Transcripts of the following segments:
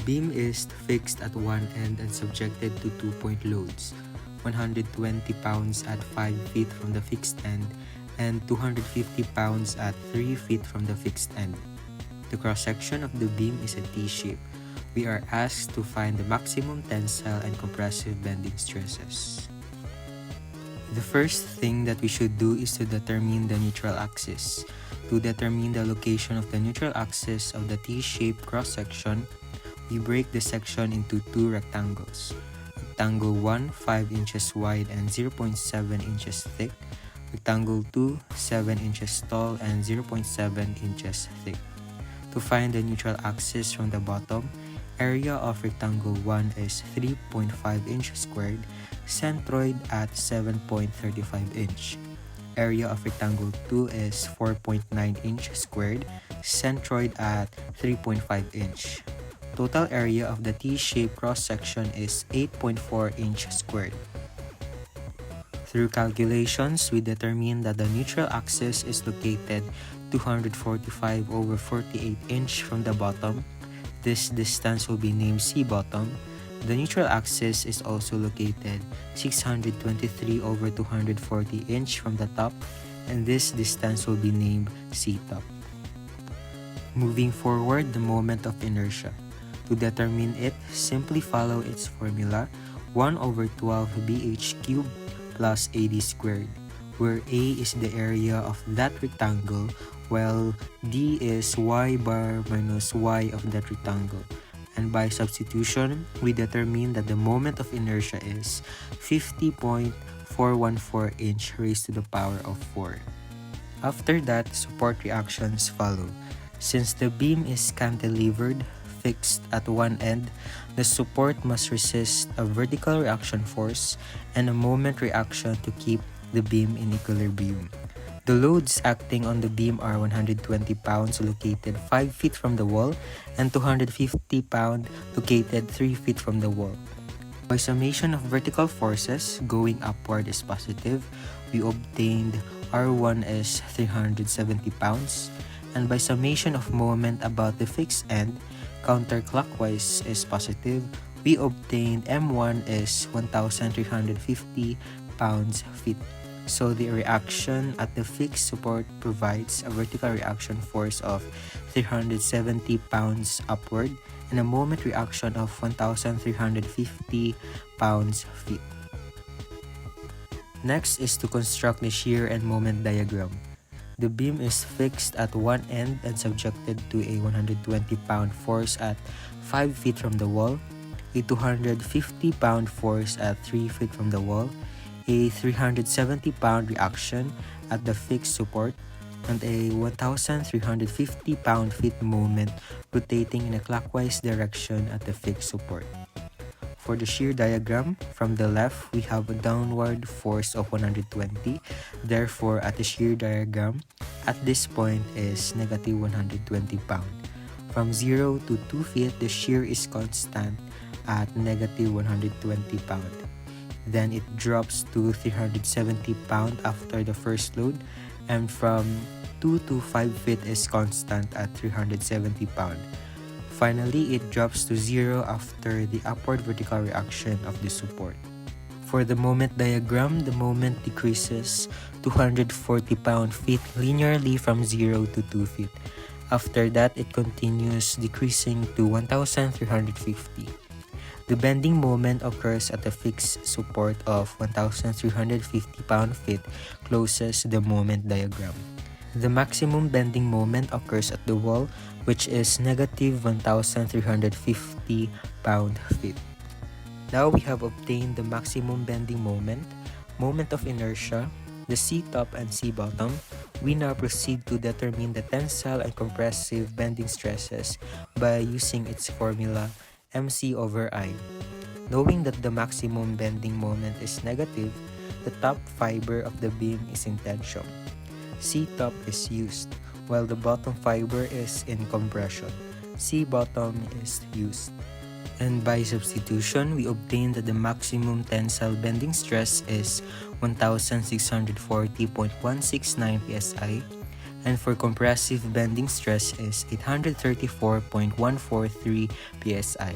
beam is fixed at one end and subjected to 2-point loads, 120 pounds at 5 feet from the fixed end and 250 pounds at 3 feet from the fixed end. The cross-section of the beam is a T-shape. We are asked to find the maximum tensile and compressive bending stresses. The first thing that we should do is to determine the neutral axis. To determine the location of the neutral axis of the T-shaped cross-section, we break the section into two rectangles. Rectangle 1, 5 inches wide and 0.7 inches thick. Rectangle 2, 7 inches tall and 0.7 inches thick. To find the neutral axis from the bottom, area of rectangle 1 is 3.5 inches squared, centroid at 7.35 inch. Area of rectangle 2 is 4.9 inches squared, centroid at 3.5 inch. Total area of the T-shaped cross-section is 8.4 inches squared. Through calculations, we determine that the neutral axis is located 245 over 48 inch from the bottom. This distance will be named C bottom. The neutral axis is also located 623 over 240 inch from the top, and this distance will be named C top. Moving forward, the moment of inertia. To determine it, simply follow its formula, 1 over 12 BH cubed plus AD squared, where A is the area of that rectangle, while D is y bar minus y of that rectangle. And by substitution, we determine that the moment of inertia is 50.414 inch raised to the power of 4. After that, support reactions follow. Since the beam is cantilevered, fixed at one end, the support must resist a vertical reaction force and a moment reaction to keep the beam in equilibrium. The loads acting on the beam are 120 pounds located 5 feet from the wall and 250 pounds located 3 feet from the wall. By summation of vertical forces, going upward is positive. We obtained R1 is 370 pounds. And by summation of moment about the fixed end, counterclockwise is positive. We obtained M1 is 1,350 pounds-feet. So the reaction at the fixed support provides a vertical reaction force of 370 pounds upward and a moment reaction of 1,350 pounds-feet. Next is to construct the shear and moment diagram. The beam is fixed at one end and subjected to a 120-pound force at 5 feet from the wall, a 250-pound force at 3 feet from the wall, a 370-pound reaction at the fixed support, and a 1,350 pound-feet moment rotating in a clockwise direction at the fixed support. For the shear diagram, from the left, we have a downward force of 120. Therefore, at the shear diagram, at this point is negative 120 pound. From 0 to 2 feet, the shear is constant at negative 120 pound. Then it drops to 370 pound after the first load, and from 2 to 5 feet is constant at 370 pound. Finally, it drops to 0 after the upward vertical reaction of the support. For the moment diagram, the moment decreases 240 pound-feet linearly from 0 to 2 feet. After that, it continues decreasing to 1,350. The bending moment occurs at a fixed support of 1,350 pound-feet closest the moment diagram. The maximum bending moment occurs at the wall, which is negative 1,350 pound-feet. Now we have obtained the maximum bending moment, moment of inertia, the C-top and C-bottom. We now proceed to determine the tensile and compressive bending stresses by using its formula MC over I. Knowing that the maximum bending moment is negative, the top fiber of the beam is in tension. C-top is used, while the bottom fiber is in compression. C-bottom is used. And by substitution, we obtain that the maximum tensile bending stress is 1,640.169 psi. and for compressive bending stress is 834.143 psi.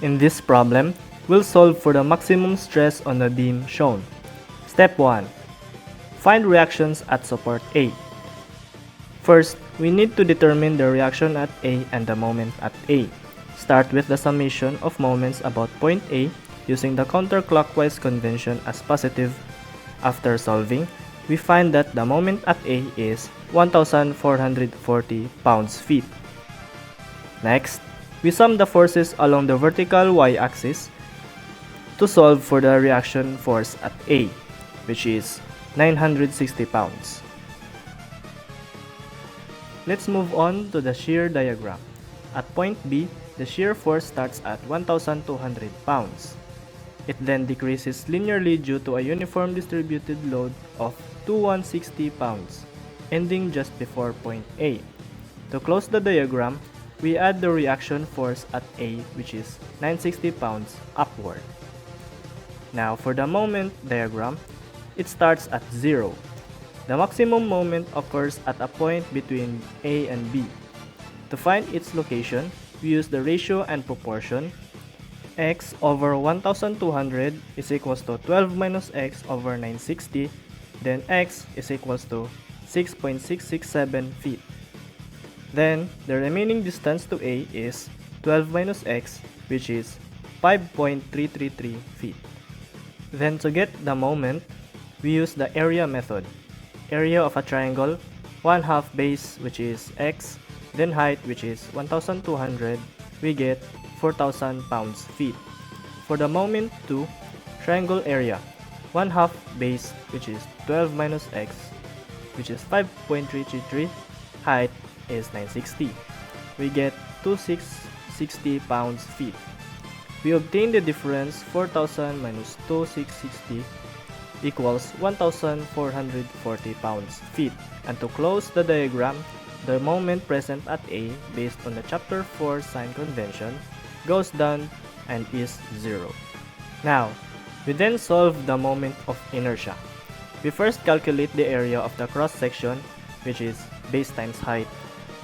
In this problem, we'll solve for the maximum stress on the beam shown. Step 1. Find reactions at support A. First, we need to determine the reaction at A and the moment at A. Start with the summation of moments about point A using the counterclockwise convention as positive. After solving, we find that the moment at A is 1,440 pounds-feet. Next, we sum the forces along the vertical y-axis to solve for the reaction force at A, which is 960 pounds. Let's move on to the shear diagram. At point B, the shear force starts at 1,200 pounds. It then decreases linearly due to a uniform distributed load of 2,160 pounds, ending just before point A. To close the diagram, we add the reaction force at A, which is 960 pounds upward. Now for the moment diagram, it starts at 0, The maximum moment occurs at a point between A and B. To find its location, we use the ratio and proportion. X over 1200 is equals to 12 minus x over 960, then x is equals to 6.667 feet. Then, the remaining distance to A is 12 minus x, which is 5.333 feet. Then to get the moment, we use the area method. Area of a triangle, 1/2 base, which is x, then height, which is 1200, we get 4,000 pounds-feet. For the moment 2, triangle area, 1/2 base, which is 12 minus x, which is 5.333, height is 960. We get 2660 pounds-feet. We obtain the difference 4,000 minus 2660 equals 1,440 pounds-feet. And to close the diagram, the moment present at A, based on the chapter 4 sign convention, goes down and is 0. Now, we then solve the moment of inertia. We first calculate the area of the cross section, which is base times height.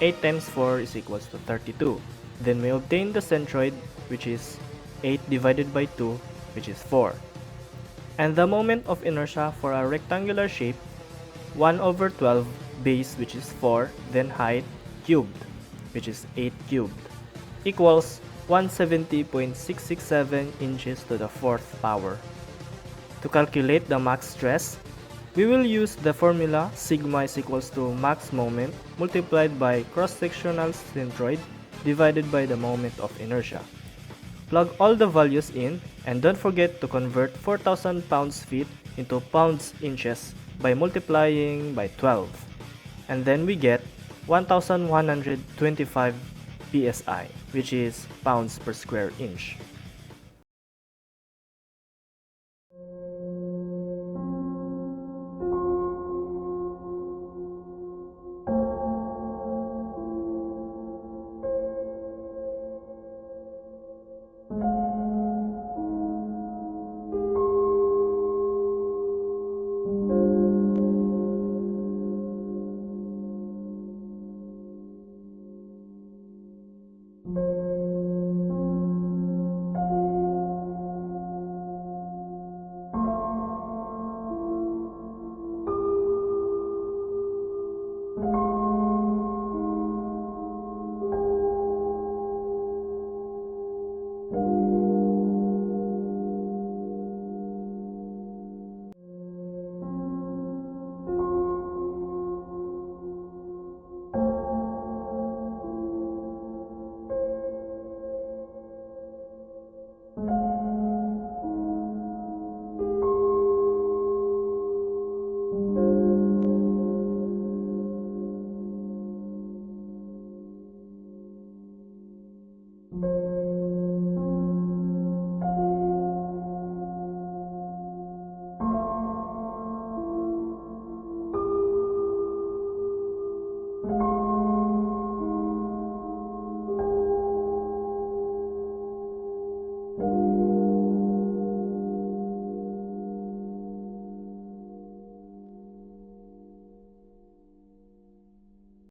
8 times 4 is equals to 32. Then we obtain the centroid, which is 8 divided by 2, which is 4. And the moment of inertia for a rectangular shape, 1 over 12 base, which is 4, then height cubed, which is 8 cubed, equals 170.667 inches to the 4th power. To calculate the max stress, we will use the formula sigma is equals to max moment multiplied by cross-sectional centroid divided by the moment of inertia. Plug all the values in and don't forget to convert 4,000 pounds-feet into pounds-inches by multiplying by 12. And then we get 1,125 psi, which is pounds per square inch.